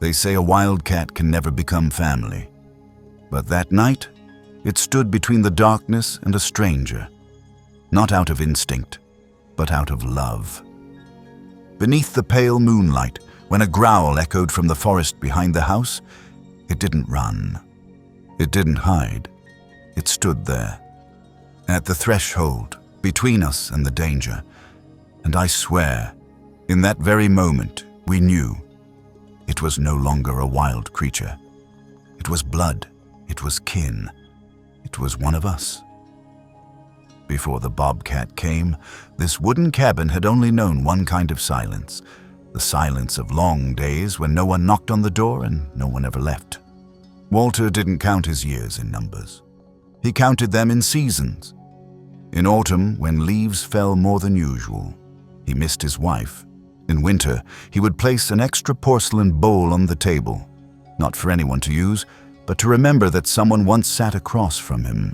They say a wildcat can never become family. But that night, it stood between the darkness and a stranger, not out of instinct, but out of love. Beneath the pale moonlight, when a growl echoed from the forest behind the house, it didn't run. It didn't hide. It stood there, at the threshold, between us and the danger. And I swear, in that very moment, we knew it was no longer a wild creature. It was blood. It was kin. It was one of us. Before the Bobcat came, this wooden cabin had only known one kind of silence, the silence of long days when no one knocked on the door and no one ever left. Walter didn't count his years in numbers. He counted them in seasons. In autumn, when leaves fell more than usual, he missed his wife. In winter, he would place an extra porcelain bowl on the table, not for anyone to use, but to remember that someone once sat across from him.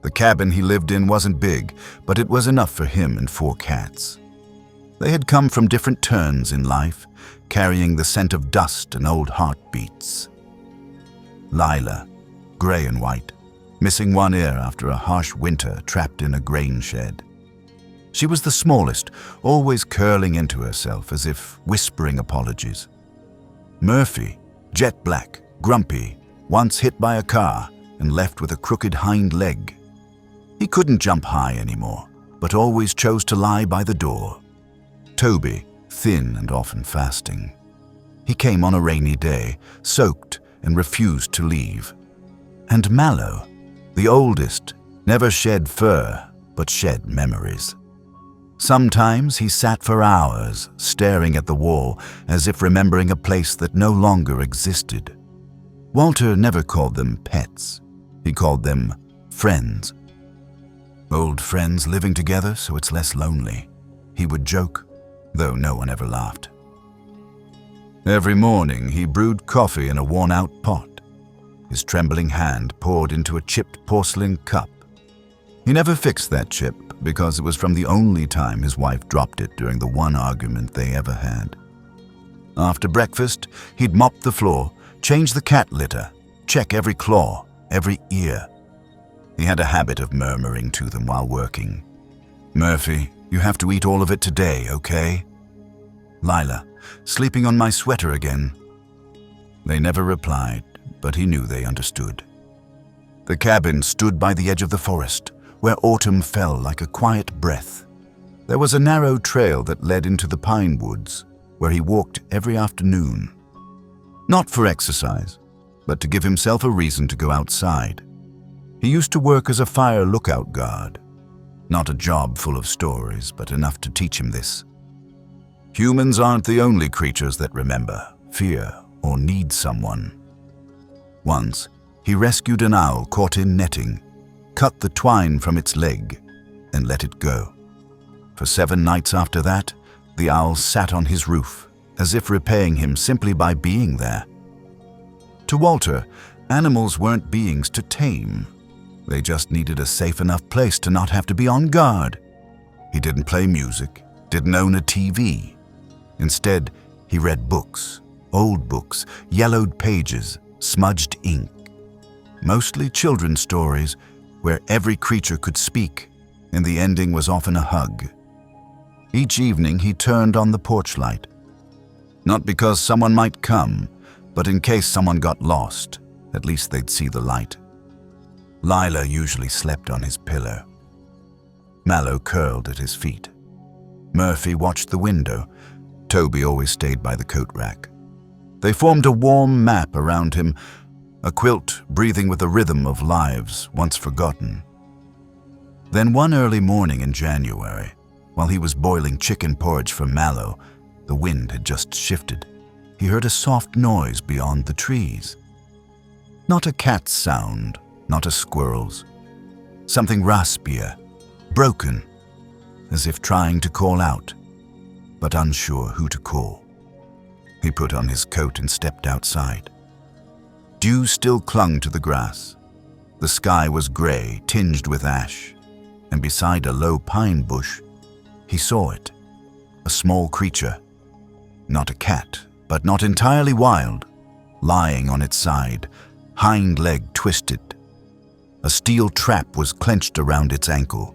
The cabin he lived in wasn't big, but it was enough for him and 4 cats. They had come from different turns in life, carrying the scent of dust and old heartbeats. Lila, gray and white, missing one ear after a harsh winter trapped in a grain shed. She was the smallest, always curling into herself as if whispering apologies. Murphy, jet black, grumpy, once hit by a car and left with a crooked hind leg. He couldn't jump high anymore, but always chose to lie by the door. Toby, thin and often fasting. He came on a rainy day, soaked and refused to leave. And Mallow, the oldest, never shed fur, but shed memories. Sometimes he sat for hours, staring at the wall, as if remembering a place that no longer existed. Walter never called them pets. He called them friends. Old friends living together so it's less lonely, he would joke, though no one ever laughed. Every morning he brewed coffee in a worn-out pot. His trembling hand poured into a chipped porcelain cup. He never fixed that chip because it was from the only time his wife dropped it during the one argument they ever had. After breakfast, he'd mop the floor, change the cat litter, check every claw, every ear. He had a habit of murmuring to them while working. "Murphy, you have to eat all of it today, okay?" "Lila, sleeping on my sweater again?" They never replied, but he knew they understood. The cabin stood by the edge of the forest, where autumn fell like a quiet breath. There was a narrow trail that led into the pine woods, where he walked every afternoon. Not for exercise, but to give himself a reason to go outside. He used to work as a fire lookout guard. Not a job full of stories, but enough to teach him this. Humans aren't the only creatures that remember, fear, or need someone. Once, he rescued an owl caught in netting, cut the twine from its leg, and let it go. For 7 nights after that, the owl sat on his roof, as if repaying him simply by being there. To Walter, animals weren't beings to tame. They just needed a safe enough place to not have to be on guard. He didn't play music, didn't own a TV. Instead, he read books, old books, yellowed pages, smudged ink. Mostly children's stories where every creature could speak, and the ending was often a hug. Each evening he turned on the porch light. Not because someone might come, but in case someone got lost, at least they'd see the light. Lila usually slept on his pillow. Mallow curled at his feet. Murphy watched the window. Toby always stayed by the coat rack. They formed a warm map around him, a quilt breathing with the rhythm of lives once forgotten. Then one early morning in January, while he was boiling chicken porridge for Mallow, the wind had just shifted. He heard a soft noise beyond the trees. Not a cat's sound, not a squirrel's. Something raspier, broken, as if trying to call out, but unsure who to call. He put on his coat and stepped outside. Dew still clung to the grass. The sky was gray, tinged with ash, and beside a low pine bush, he saw it, a small creature. Not a cat, but not entirely wild, lying on its side, hind leg twisted. A steel trap was clenched around its ankle.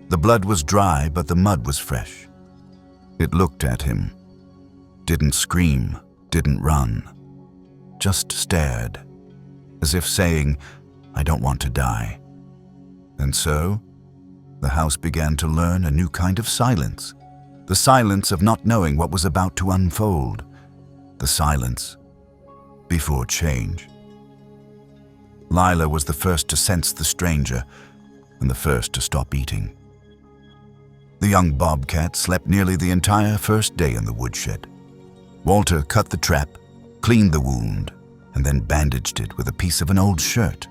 The blood was dry, but the mud was fresh. It looked at him, didn't scream, didn't run, just stared, as if saying, "I don't want to die." And so, the house began to learn a new kind of silence, the silence of not knowing what was about to unfold, the silence before change. Lila was the first to sense the stranger and the first to stop eating. The young Bobcat slept nearly the entire first day in the woodshed. Walter cut the trap, cleaned the wound, and then bandaged it with a piece of an old shirt.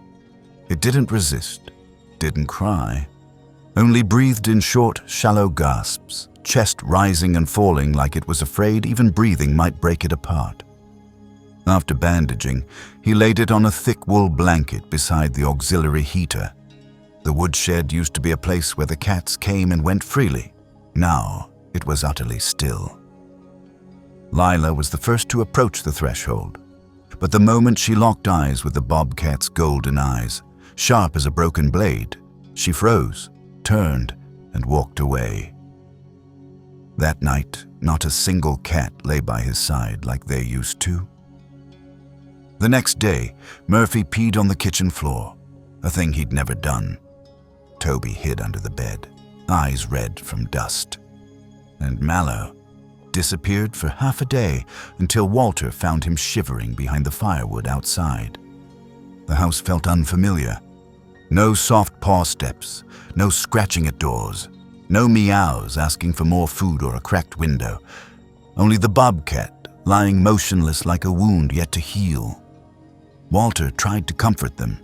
It didn't resist, didn't cry, only breathed in short, shallow gasps, chest rising and falling like it was afraid even breathing might break it apart. After bandaging, he laid it on a thick wool blanket beside the auxiliary heater. The woodshed used to be a place where the cats came and went freely. Now it was utterly still. Lila was the first to approach the threshold, but the moment she locked eyes with the Bobcat's golden eyes, sharp as a broken blade, she froze, turned, and walked away. That night, not a single cat lay by his side like they used to. The next day, Murphy peed on the kitchen floor, a thing he'd never done. Toby hid under the bed, eyes red from dust. And Mallow disappeared for half a day until Walter found him shivering behind the firewood outside. The house felt unfamiliar. No soft paw steps, no scratching at doors, no meows asking for more food or a cracked window. Only the Bobcat lying motionless like a wound yet to heal. Walter tried to comfort them.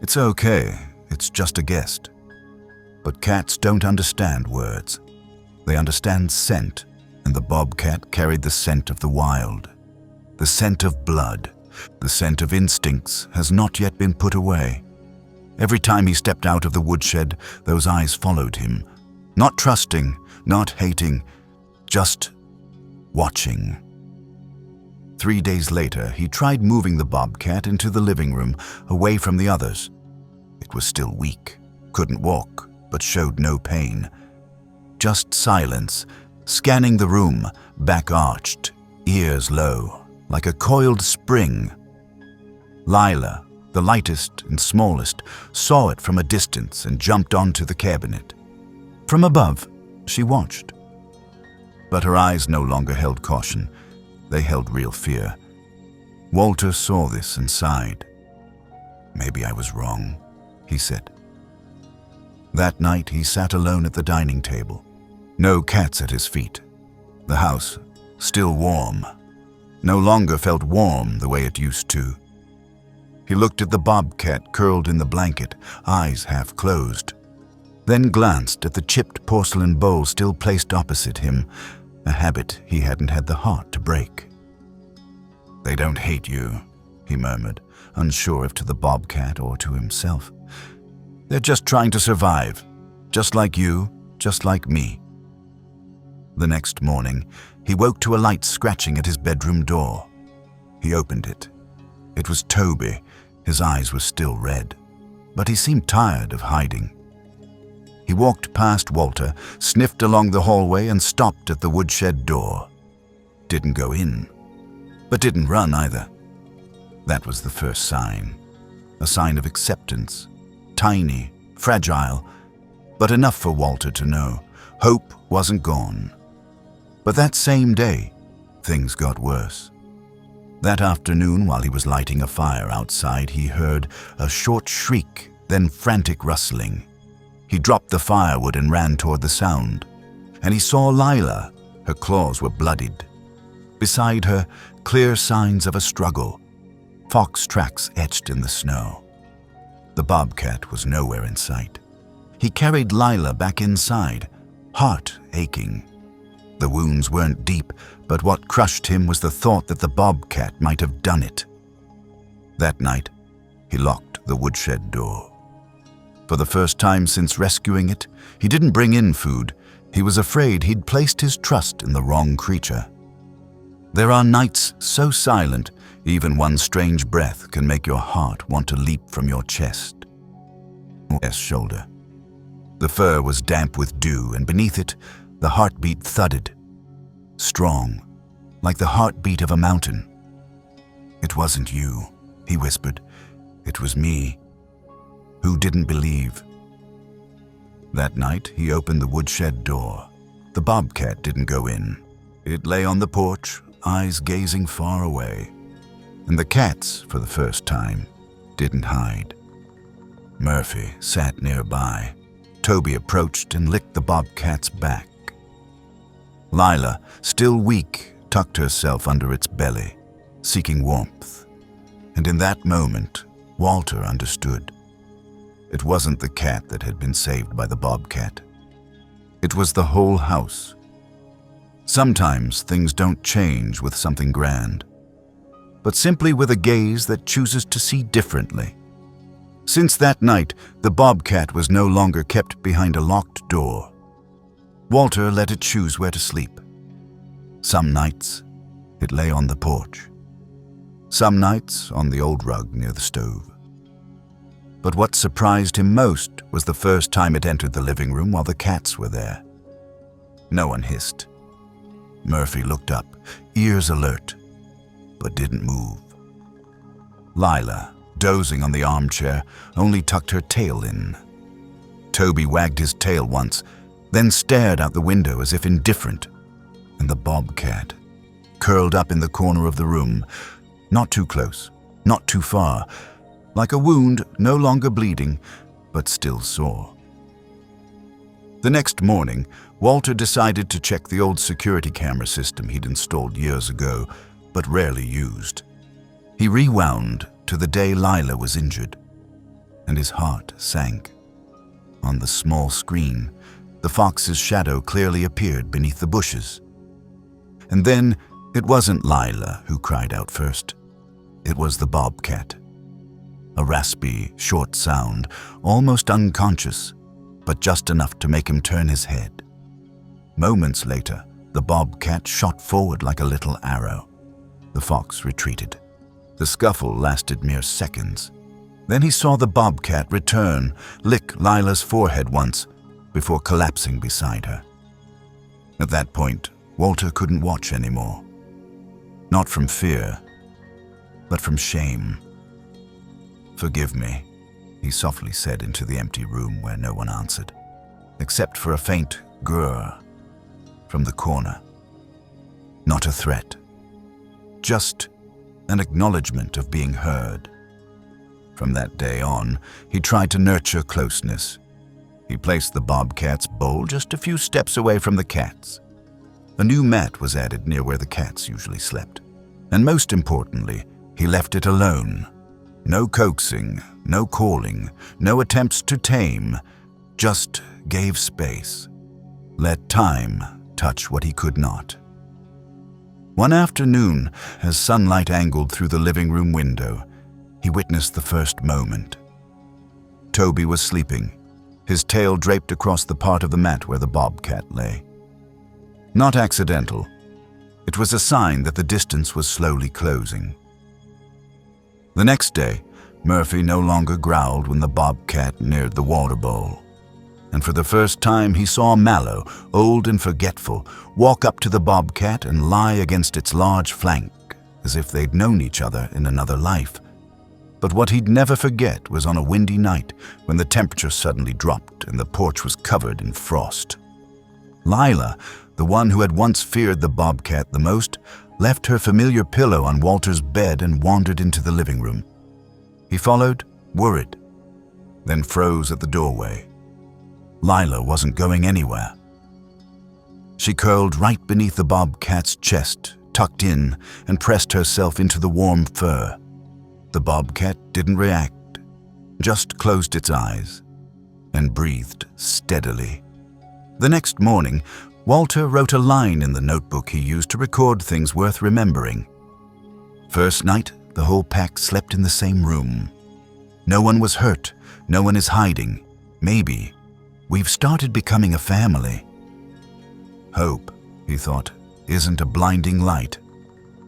"It's okay, it's just a guest." But cats don't understand words. They understand scent, and the Bobcat carried the scent of the wild. The scent of blood, the scent of instincts has not yet been put away. Every time he stepped out of the woodshed, those eyes followed him, not trusting, not hating, just watching. 3 days later, he tried moving the Bobcat into the living room, away from the others. It was still weak, couldn't walk, but showed no pain. Just silence, scanning the room, back arched, ears low, like a coiled spring. Lila, the lightest and smallest, saw it from a distance and jumped onto the cabinet. From above, she watched. But her eyes no longer held caution. They held real fear. Walter saw this and sighed. "Maybe I was wrong," he said. That night he sat alone at the dining table. No cats at his feet. The house, still warm, no longer felt warm the way it used to. He looked at the Bobcat curled in the blanket, eyes half closed, then glanced at the chipped porcelain bowl still placed opposite him, a habit he hadn't had the heart to break. "They don't hate you," he murmured, unsure if to the Bobcat or to himself. "They're just trying to survive, just like you, just like me." The next morning, he woke to a light scratching at his bedroom door. He opened it. It was Toby. His eyes were still red, but he seemed tired of hiding. He walked past Walter, sniffed along the hallway, and stopped at the woodshed door. Didn't go in, but didn't run either. That was the first sign, a sign of acceptance. Tiny, fragile, but enough for Walter to know hope wasn't gone. But that same day, things got worse. That afternoon, while he was lighting a fire outside, he heard a short shriek, then frantic rustling. He dropped the firewood and ran toward the sound, and he saw Lila. Her claws were bloodied. Beside her, clear signs of a struggle, fox tracks etched in the snow. The Bobcat was nowhere in sight. He carried Lila back inside, heart aching. The wounds weren't deep, but what crushed him was the thought that the Bobcat might have done it. That night, he locked the woodshed door. For the first time since rescuing it, he didn't bring in food. He was afraid he'd placed his trust in the wrong creature. There are nights so silent, even one strange breath can make your heart want to leap from your chest or shoulder. The fur was damp with dew, and beneath it, the heartbeat thudded, strong, like the heartbeat of a mountain. "It wasn't you," he whispered. "It was me." Who didn't believe? That night, he opened the woodshed door. The bobcat didn't go in. It lay on the porch, eyes gazing far away. And the cats, for the first time, didn't hide. Murphy sat nearby. Toby approached and licked the bobcat's back. Lila, still weak, tucked herself under its belly, seeking warmth. And in that moment, Walter understood. It wasn't the cat that had been saved by the bobcat. It was the whole house. Sometimes things don't change with something grand, but simply with a gaze that chooses to see differently. Since that night, the bobcat was no longer kept behind a locked door. Walter let it choose where to sleep. Some nights, it lay on the porch. Some nights, on the old rug near the stove. But what surprised him most was the first time it entered the living room while the cats were there. No one hissed. Murphy looked up, ears alert, but didn't move. Lila, dozing on the armchair, only tucked her tail in. Toby wagged his tail once, then stared out the window as if indifferent. And the bobcat, curled up in the corner of the room, not too close, not too far, like a wound no longer bleeding, but still sore. The next morning, Walter decided to check the old security camera system he'd installed years ago, but rarely used. He rewound to the day Lila was injured, and his heart sank. On the small screen, the fox's shadow clearly appeared beneath the bushes. And then it wasn't Lila who cried out first. It was the bobcat. A raspy, short sound, almost unconscious, but just enough to make him turn his head. Moments later, the bobcat shot forward like a little arrow. The fox retreated. The scuffle lasted mere seconds. Then he saw the bobcat return, lick Lila's forehead once, before collapsing beside her. At that point, Walter couldn't watch anymore. Not from fear, but from shame. "Forgive me," he softly said into the empty room where no one answered, except for a faint grrr from the corner. Not a threat, just an acknowledgement of being heard. From that day on, he tried to nurture closeness. He placed the bobcat's bowl just a few steps away from the cats. A new mat was added near where the cats usually slept. And most importantly, he left it alone. No coaxing, no calling, no attempts to tame, just gave space. Let time touch what he could not. One afternoon, as sunlight angled through the living room window, he witnessed the first moment. Toby was sleeping, his tail draped across the part of the mat where the bobcat lay. Not accidental. It was a sign that the distance was slowly closing. The next day, Murphy no longer growled when the bobcat neared the water bowl. And for the first time, he saw Mallow, old and forgetful, walk up to the bobcat and lie against its large flank, as if they'd known each other in another life. But what he'd never forget was on a windy night when the temperature suddenly dropped and the porch was covered in frost. Lila, the one who had once feared the bobcat the most, left her familiar pillow on Walter's bed and wandered into the living room. He followed, worried, then froze at the doorway. Lila wasn't going anywhere. She curled right beneath the bobcat's chest, tucked in, and pressed herself into the warm fur. The bobcat didn't react, just closed its eyes and breathed steadily. The next morning, Walter wrote a line in the notebook he used to record things worth remembering. First night, the whole pack slept in the same room. No one was hurt, no one is hiding. Maybe we've started becoming a family. Hope, he thought, isn't a blinding light.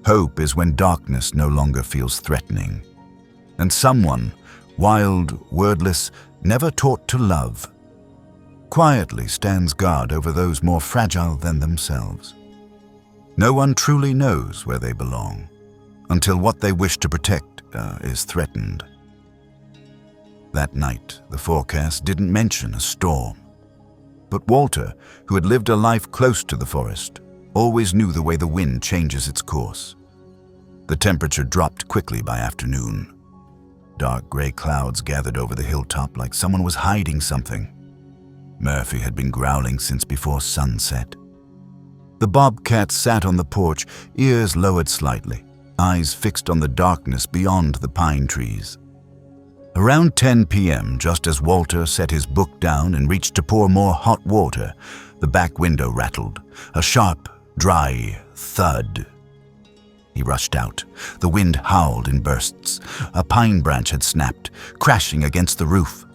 Hope is when darkness no longer feels threatening. And someone, wild, wordless, never taught to love, quietly stands guard over those more fragile than themselves. No one truly knows where they belong until what they wish to protect is threatened. That night, the forecast didn't mention a storm. But Walter, who had lived a life close to the forest, always knew the way the wind changes its course. The temperature dropped quickly by afternoon. Dark gray clouds gathered over the hilltop like someone was hiding something. Murphy had been growling since before sunset. The bobcat sat on the porch, ears lowered slightly, eyes fixed on the darkness beyond the pine trees. Around 10 p.m., just as Walter set his book down and reached to pour more hot water, the back window rattled, a sharp, dry thud. He rushed out. The wind howled in bursts. A pine branch had snapped, crashing against the roof.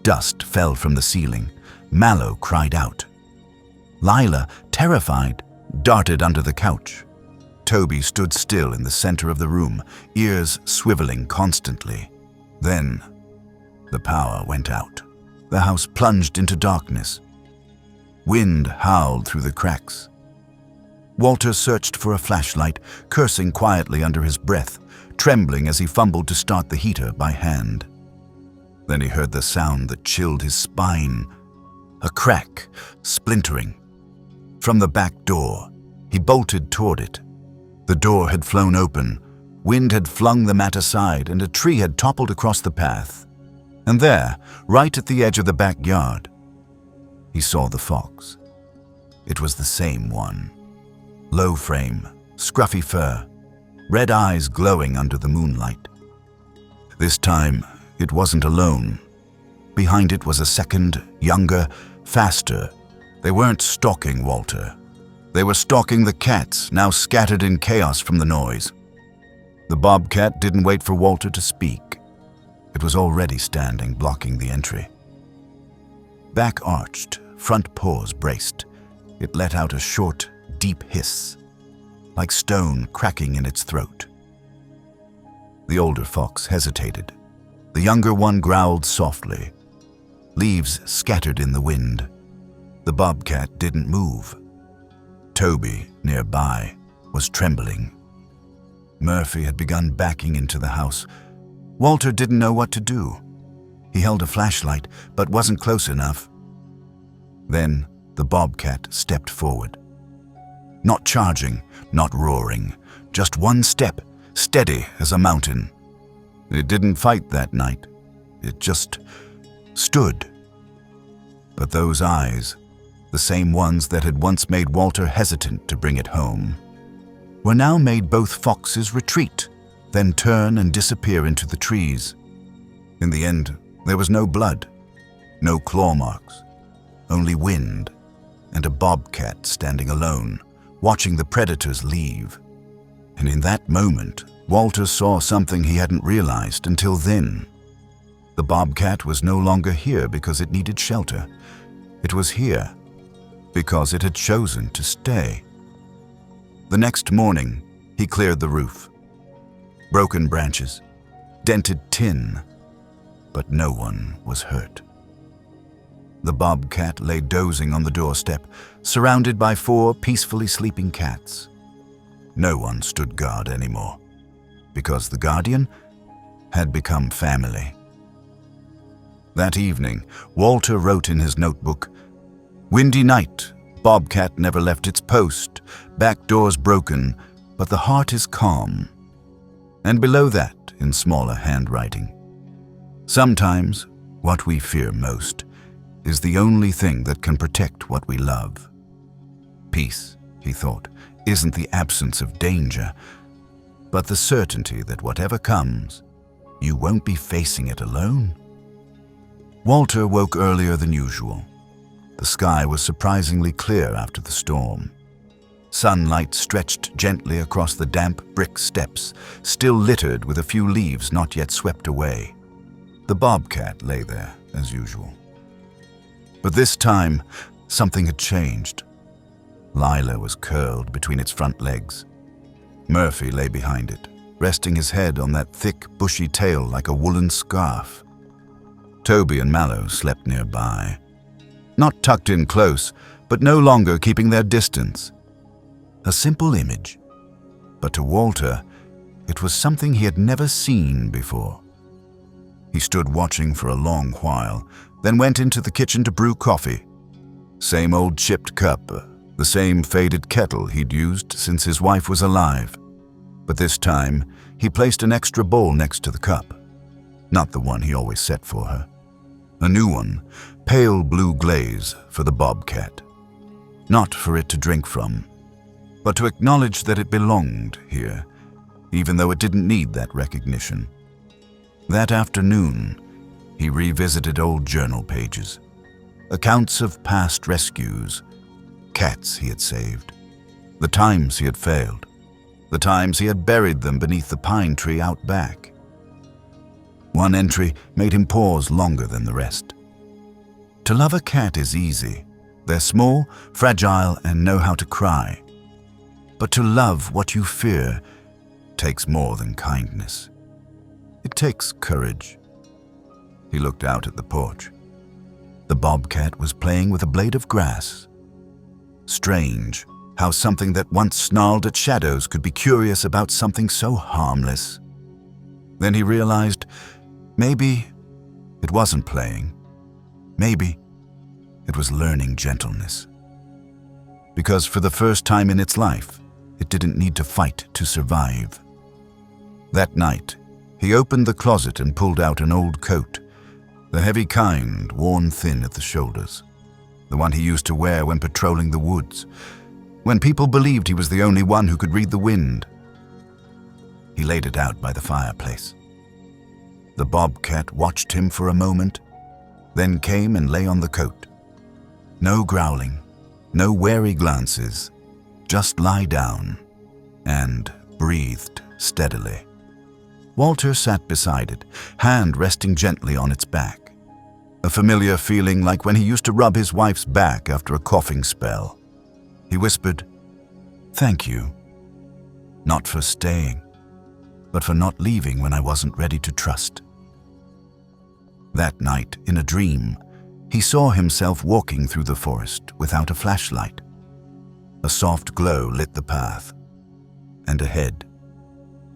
Dust fell from the ceiling. Mallow cried out. Lila, terrified, darted under the couch. Toby stood still in the center of the room, ears swiveling constantly. Then, the power went out. The house plunged into darkness. Wind howled through the cracks. Walter searched for a flashlight, cursing quietly under his breath, trembling as he fumbled to start the heater by hand. Then he heard the sound that chilled his spine. A crack, splintering. From the back door, he bolted toward it. The door had flown open. Wind had flung the mat aside, and a tree had toppled across the path. And there, right at the edge of the backyard, he saw the fox. It was the same one. Low frame, scruffy fur, red eyes glowing under the moonlight. This time, it wasn't alone. Behind it was a second, younger, faster. They weren't stalking Walter. They were stalking the cats, now scattered in chaos from the noise. The bobcat didn't wait for Walter to speak. It was already standing, blocking the entry. Back arched, front paws braced, it let out a short, deep hiss, like stone cracking in its throat. The older fox hesitated. The younger one growled softly. Leaves scattered in the wind. The bobcat didn't move. Toby, nearby, was trembling. Murphy had begun backing into the house. Walter didn't know what to do. He held a flashlight, but wasn't close enough. Then the bobcat stepped forward. Not charging, not roaring, just one step, steady as a mountain. It didn't fight that night. It just stood. But those eyes, the same ones that had once made Walter hesitant to bring it home, were now made both foxes retreat, then turn and disappear into the trees. In the end, there was no blood, no claw marks, only wind, and a bobcat standing alone, watching the predators leave. And in that moment, Walter saw something he hadn't realized until then. The bobcat was no longer here because it needed shelter. It was here because it had chosen to stay. The next morning, he cleared the roof. Broken branches, dented tin, but no one was hurt. The bobcat lay dozing on the doorstep, surrounded by 4 peacefully sleeping cats. No one stood guard anymore, because the guardian had become family. That evening, Walter wrote in his notebook, "Windy night, bobcat never left its post, back doors broken, but the heart is calm." And below that, in smaller handwriting, "Sometimes what we fear most is the only thing that can protect what we love." Peace, he thought, isn't the absence of danger, but the certainty that whatever comes, you won't be facing it alone. Walter woke earlier than usual. The sky was surprisingly clear after the storm. Sunlight stretched gently across the damp brick steps, still littered with a few leaves not yet swept away. The bobcat lay there, as usual. But this time, something had changed. Lila was curled between its front legs. Murphy lay behind it, resting his head on that thick, bushy tail like a woolen scarf. Toby and Mallow slept nearby, not tucked in close, but no longer keeping their distance. A simple image, but to Walter, it was something he had never seen before. He stood watching for a long while, then went into the kitchen to brew coffee. Same old chipped cup, the same faded kettle he'd used since his wife was alive. But this time, he placed an extra bowl next to the cup. Not the one he always set for her. A new one, pale blue glaze, for the Bobcat. Not for it to drink from, but to acknowledge that it belonged here, even though it didn't need that recognition. That afternoon, he revisited old journal pages, accounts of past rescues, cats he had saved, the times he had failed, the times he had buried them beneath the pine tree out back. One entry made him pause longer than the rest. To love a cat is easy. They're small, fragile, and know how to cry. But to love what you fear takes more than kindness. It takes courage. He looked out at the porch. The Bobcat was playing with a blade of grass. Strange how something that once snarled at shadows could be curious about something so harmless. Then he realized maybe it wasn't playing. Maybe it was learning gentleness. Because for the first time in its life, it didn't need to fight to survive. That night, he opened the closet and pulled out an old coat, the heavy kind worn thin at the shoulders, the one he used to wear when patrolling the woods, when people believed he was the only one who could read the wind. He laid it out by the fireplace. The Bobcat watched him for a moment, then came and lay on the coat. No growling, no wary glances, just lie down and breathed steadily. Walter sat beside it, hand resting gently on its back. A familiar feeling like when he used to rub his wife's back after a coughing spell. He whispered, "Thank you. Not for staying, but for not leaving when I wasn't ready to trust." That night, in a dream, he saw himself walking through the forest without a flashlight. A soft glow lit the path, and ahead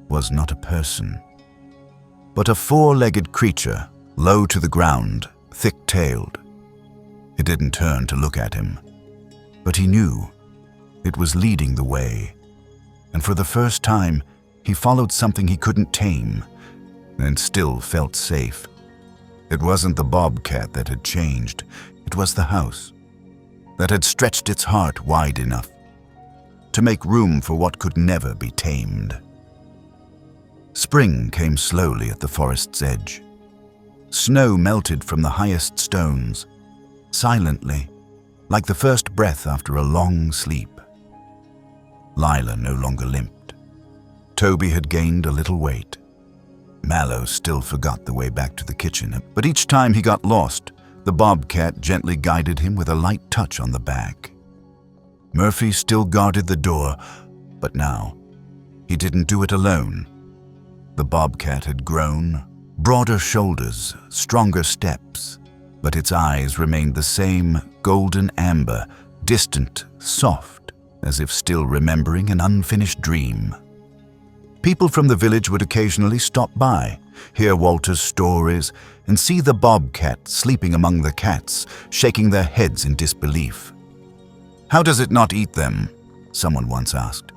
was not a person, but a four-legged creature, low to the ground, thick-tailed. It didn't turn to look at him, but he knew it was leading the way, and for the first time, he followed something he couldn't tame, and still felt safe. It wasn't the Bobcat that had changed, it was the house that had stretched its heart wide enough to make room for what could never be tamed. Spring came slowly at the forest's edge. Snow melted from the highest stones, silently, like the first breath after a long sleep. Lila no longer limped. Toby had gained a little weight. Mallow still forgot the way back to the kitchen, but each time he got lost, the Bobcat gently guided him with a light touch on the back. Murphy still guarded the door, but now he didn't do it alone. The Bobcat had grown, broader shoulders, stronger steps, but its eyes remained the same golden amber, distant, soft, as if still remembering an unfinished dream. People from the village would occasionally stop by, hear Walter's stories, and see the Bobcat sleeping among the cats, shaking their heads in disbelief. "How does it not eat them?" someone once asked.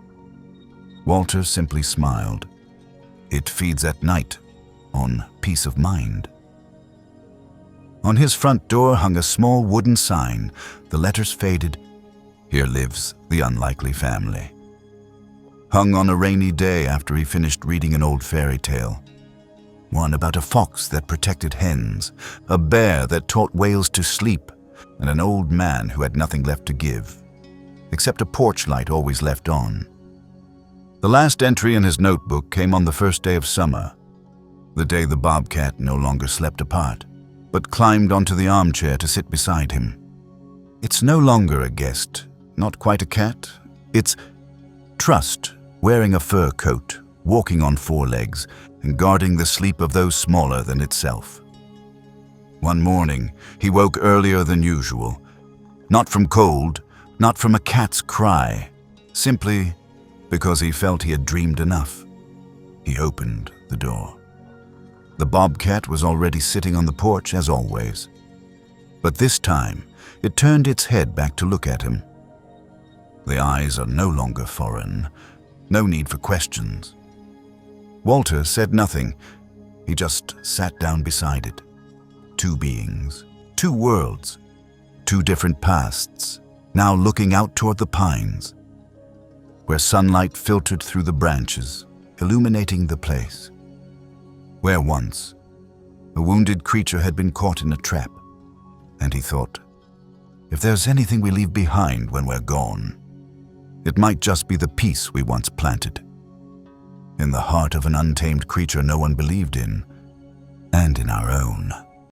Walter simply smiled. "It feeds at night, on peace of mind." On his front door hung a small wooden sign, the letters faded. "Here lives the unlikely family." Hung on a rainy day after he finished reading an old fairy tale. One about a fox that protected hens, a bear that taught whales to sleep, and an old man who had nothing left to give, except a porch light always left on. The last entry in his notebook came on the first day of summer, the day the Bobcat no longer slept apart, but climbed onto the armchair to sit beside him. "It's no longer a guest, not quite a cat. It's trust wearing a fur coat, walking on four legs, and guarding the sleep of those smaller than itself. One morning, he woke earlier than usual, not from cold, not from a cat's cry, simply because he felt he had dreamed enough. He opened the door. The bobcat was already sitting on the porch as always. But this time, it turned its head back to look at him. The eyes are no longer foreign, no need for questions. Walter said nothing. He just sat down beside it. Two beings, two worlds, two different pasts, now looking out toward the pines, where sunlight filtered through the branches, illuminating the place. Where once, a wounded creature had been caught in a trap, and he thought, if there's anything we leave behind when we're gone, it might just be the peace we once planted, in the heart of an untamed creature no one believed in, and in our own.